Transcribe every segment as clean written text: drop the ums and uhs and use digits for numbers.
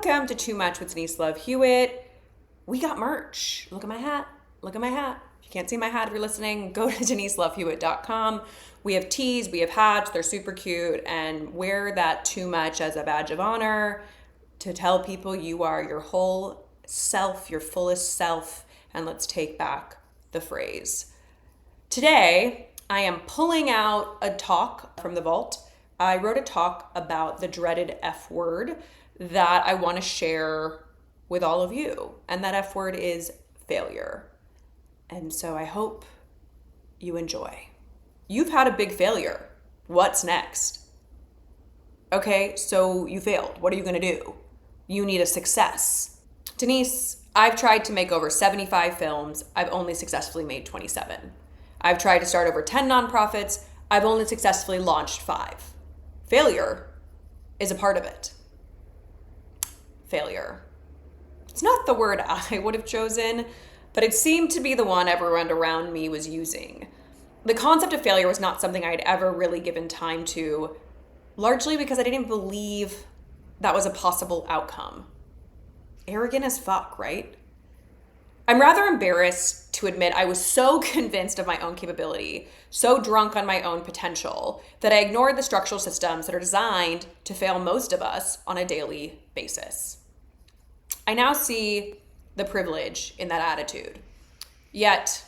Welcome to Too Much with Denise Love Hewett. We got merch. Look at my hat. Look at my hat. If you can't see my hat if you're listening, go to deniselovehewett.com. We have tees, we have hats, they're super cute, and wear that too much as a badge of honor to tell people you are your whole self, your fullest self, and let's take back the phrase. Today, I am pulling out a talk from the vault. I wrote a talk about the dreaded F word that I want to share with all of you. And that F word is failure. And so I hope you enjoy. You've had a big failure. What's next? Okay, so you failed. What are you going to do? You need a success. Denise, I've tried to make over 75 films. I've only successfully made 27. I've tried to start over 10 nonprofits. I've only successfully launched 5. Failure is a part of it. Failure. It's not the word I would have chosen, but it seemed to be the one everyone around me was using. The concept of failure was not something I'd ever really given time to, largely because I didn't believe that was a possible outcome. Arrogant as fuck, right? I'm rather embarrassed to admit I was so convinced of my own capability, so drunk on my own potential, that I ignored the structural systems that are designed to fail most of us on a daily basis. I now see the privilege in that attitude. Yet,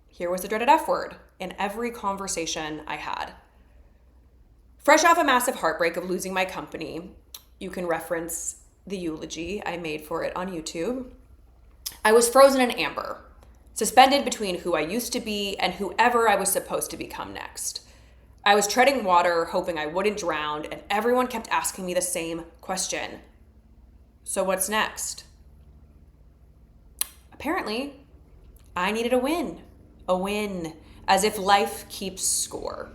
here was the dreaded F word in every conversation I had. Fresh off a massive heartbreak of losing my company, you can reference the eulogy I made for it on YouTube, I was frozen in amber, suspended between who I used to be and whoever I was supposed to become next. I was treading water, hoping I wouldn't drown, and everyone kept asking me the same question. So what's next? Apparently, I needed a win, as if life keeps score.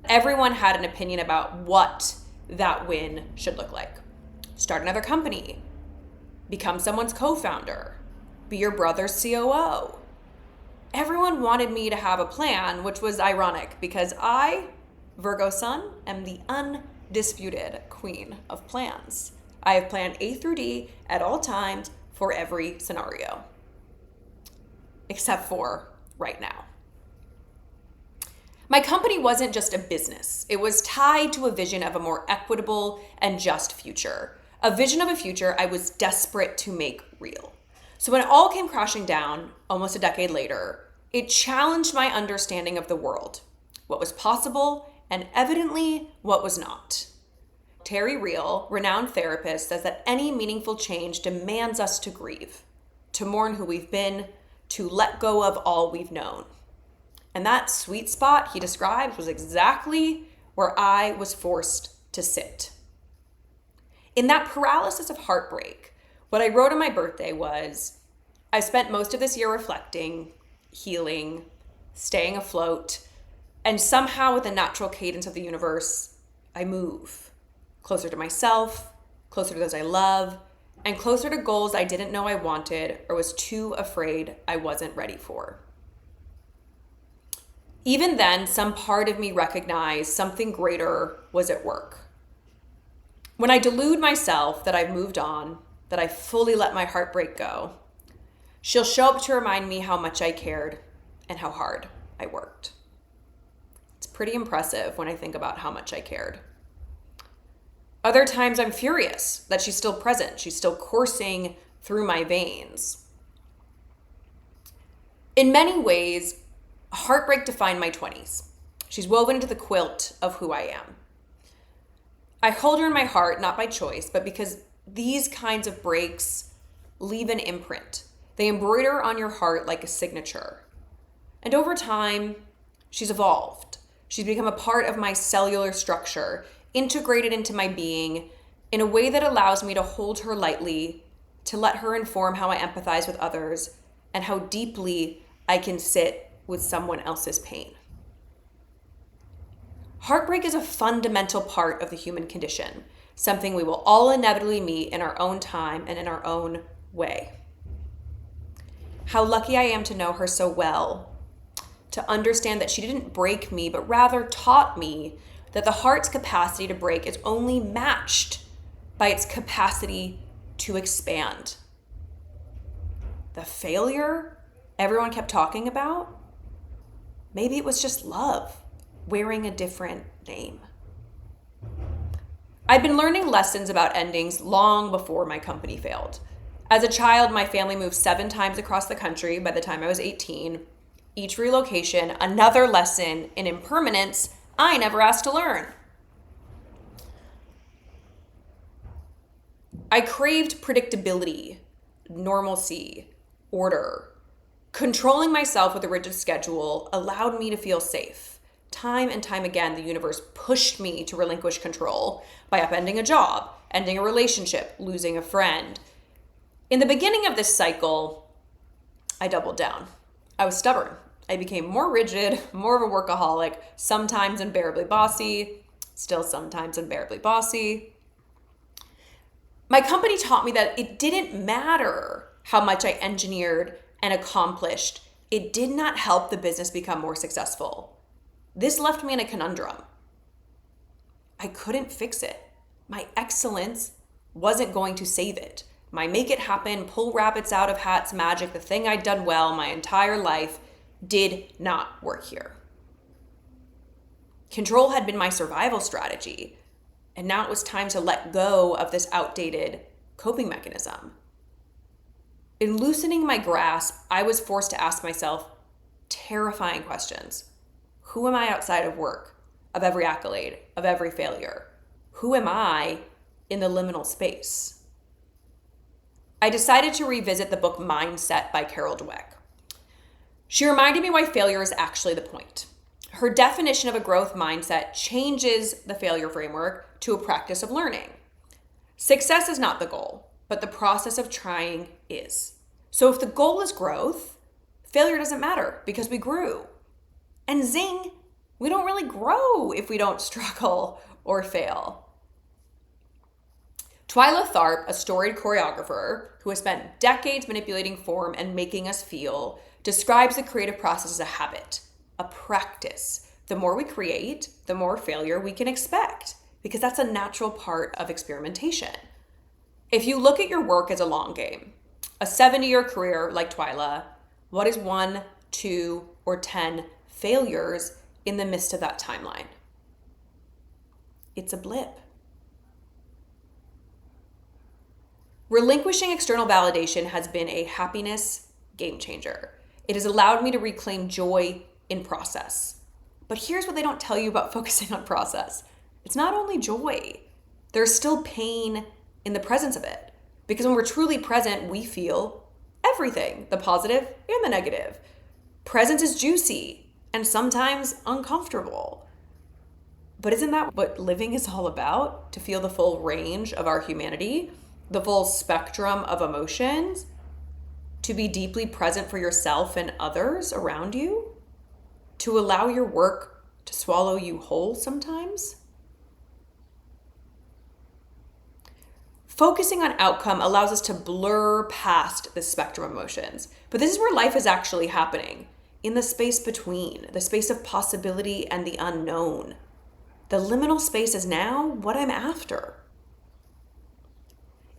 Everyone had an opinion about what that win should look like. Start another company, become someone's co-founder, be your brother's COO. Everyone wanted me to have a plan, which was ironic because I, Virgo sun, am the undisputed queen of plans. I have planned A through D at all times for every scenario, except for right now. My company wasn't just a business. It was tied to a vision of a more equitable and just future. A vision of a future I was desperate to make real. So when it all came crashing down, almost a decade later, it challenged my understanding of the world, what was possible, and evidently what was not. Terry Real, renowned therapist, says that any meaningful change demands us to grieve, to mourn who we've been, to let go of all we've known. And that sweet spot he described was exactly where I was forced to sit. In that paralysis of heartbreak, what I wrote on my birthday was, I spent most of this year reflecting, healing, staying afloat, and somehow with the natural cadence of the universe, I move closer to myself, closer to those I love, and closer to goals I didn't know I wanted or was too afraid I wasn't ready for. Even then, some part of me recognized something greater was at work. When I delude myself that I've moved on, that I fully let my heartbreak go, she'll show up to remind me how much I cared and how hard I worked. It's pretty impressive when I think about how much I cared. Other times I'm furious that she's still present. She's still coursing through my veins. In many ways, heartbreak defined my 20s. She's woven into the quilt of who I am. I hold her in my heart, not by choice, but because these kinds of breaks leave an imprint. They embroider on your heart like a signature. And over time, she's evolved. She's become a part of my cellular structure, integrated into my being in a way that allows me to hold her lightly, to let her inform how I empathize with others, and how deeply I can sit with someone else's pain. Heartbreak is a fundamental part of the human condition, something we will all inevitably meet in our own time and in our own way. How lucky I am to know her so well, to understand that she didn't break me, but rather taught me that the heart's capacity to break is only matched by its capacity to expand. The failure everyone kept talking about, maybe it was just love wearing a different name. I'd been learning lessons about endings long before my company failed. As a child, my family moved 7 times across the country by the time I was 18. Each relocation, another lesson in impermanence I never asked to learn. I craved predictability, normalcy, order. Controlling myself with a rigid schedule allowed me to feel safe. Time and time again, the universe pushed me to relinquish control by upending a job, ending a relationship, losing a friend. In the beginning of this cycle, I doubled down. I was stubborn. I became more rigid, more of a workaholic, sometimes unbearably bossy, still sometimes unbearably bossy. My company taught me that it didn't matter how much I engineered and accomplished. It did not help the business become more successful. This left me in a conundrum. I couldn't fix it. My excellence wasn't going to save it. My make it happen, pull rabbits out of hats magic, the thing I'd done well my entire life, did not work here. Control had been my survival strategy, and now it was time to let go of this outdated coping mechanism. In loosening my grasp, I was forced to ask myself terrifying questions. Who am I outside of work, of every accolade, of every failure? Who am I in the liminal space? I decided to revisit the book Mindset by Carol Dweck. She reminded me why failure is actually the point. Her definition of a growth mindset changes the failure framework to a practice of learning. Success is not the goal, but the process of trying is. So if the goal is growth, failure doesn't matter because we grew. And zing, we don't really grow if we don't struggle or fail. Twyla Tharp, a storied choreographer who has spent decades manipulating form and making us feel, describes the creative process as a habit, a practice. The more we create, the more failure we can expect, because that's a natural part of experimentation. If you look at your work as a long game, a 70-year career like Twyla, what is 1, 2, or 10 failures in the midst of that timeline? It's a blip. Relinquishing external validation has been a happiness game changer. It has allowed me to reclaim joy in process. But here's what they don't tell you about focusing on process. It's not only joy. There's still pain in the presence of it. Because when we're truly present, we feel everything, the positive and the negative. Presence is juicy and sometimes uncomfortable. But isn't that what living is all about? To feel the full range of our humanity, the full spectrum of emotions, to be deeply present for yourself and others around you, to allow your work to swallow you whole sometimes. Focusing on outcome allows us to blur past the spectrum of emotions. But this is where life is actually happening, in the space between, the space of possibility and the unknown. The liminal space is now what I'm after.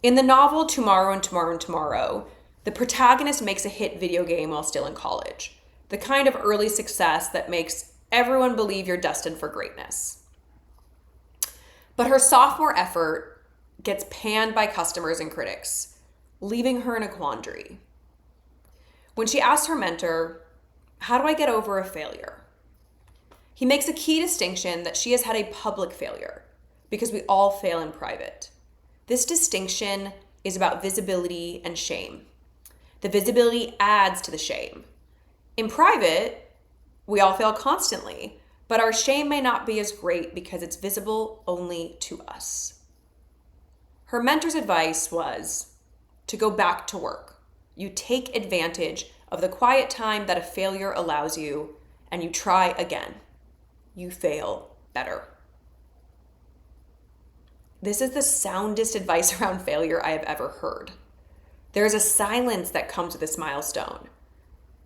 In the novel Tomorrow and Tomorrow and Tomorrow, the protagonist makes a hit video game while still in college, the kind of early success that makes everyone believe you're destined for greatness. But her sophomore effort gets panned by customers and critics, leaving her in a quandary. When she asks her mentor, "How do I get over a failure?" he makes a key distinction that she has had a public failure because we all fail in private. This distinction is about visibility and shame. The visibility adds to the shame. In private, we all fail constantly, but our shame may not be as great because it's visible only to us. Her mentor's advice was to go back to work. You take advantage of the quiet time that a failure allows you, and you try again. You fail better. This is the soundest advice around failure I have ever heard. There is a silence that comes with this milestone.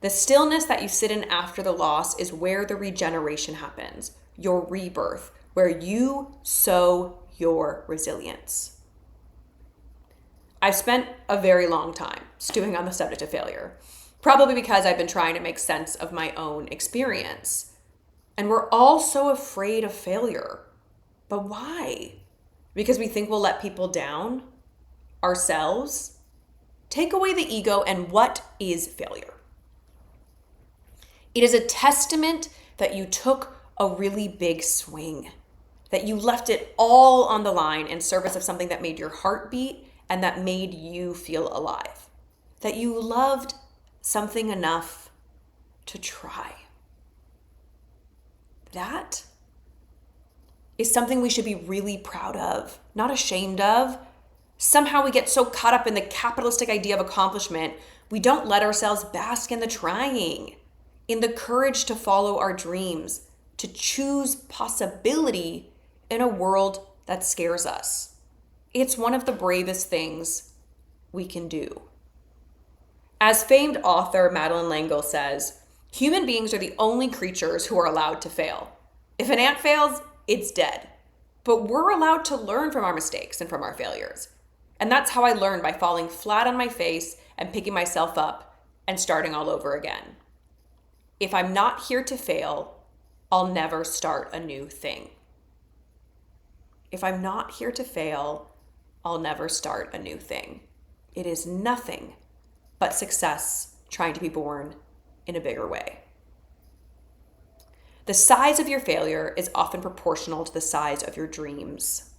The stillness that you sit in after the loss is where the regeneration happens, your rebirth, where you sow your resilience. I've spent a very long time stewing on the subject of failure, probably because I've been trying to make sense of my own experience. And we're all so afraid of failure. But why? Because we think we'll let people down? Ourselves? Take away the ego, and what is failure? It is a testament that you took a really big swing, that you left it all on the line in service of something that made your heart beat and that made you feel alive, that you loved something enough to try. That is something we should be really proud of, not ashamed of. Somehow we get so caught up in the capitalistic idea of accomplishment, we don't let ourselves bask in the trying, in the courage to follow our dreams, to choose possibility in a world that scares us. It's one of the bravest things we can do. As famed author Madeleine L'Engle says, human beings are the only creatures who are allowed to fail. If an ant fails, it's dead. But we're allowed to learn from our mistakes and from our failures. And that's how I learned, by falling flat on my face and picking myself up and starting all over again. If I'm not here to fail, I'll never start a new thing. If I'm not here to fail, I'll never start a new thing. It is nothing but success trying to be born in a bigger way. The size of your failure is often proportional to the size of your dreams.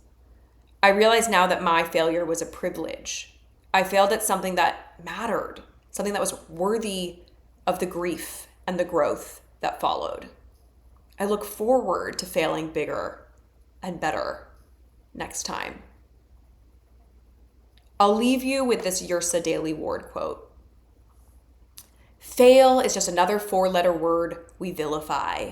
I realize now that my failure was a privilege. I failed at something that mattered, something that was worthy of the grief and the growth that followed. I look forward to failing bigger and better next time. I'll leave you with this Yrsa Daily Ward quote. Fail is just another 4-letter word we vilify.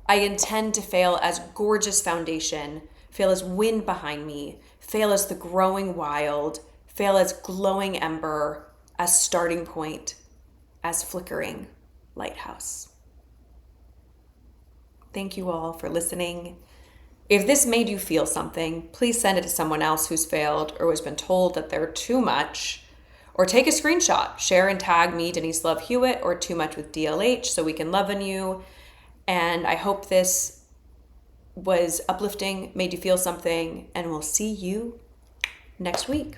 I intend to fail as gorgeous foundation, fail as wind behind me, fail as the growing wild, fail as glowing ember, as starting point, as flickering lighthouse. Thank you all for listening. If this made you feel something, please send it to someone else who's failed or has been told that they're too much. Or take a screenshot, share and tag me, Denise Love Hewett, or Too Much with DLH, so we can love on you. And I hope this was uplifting, made you feel something, and we'll see you next week.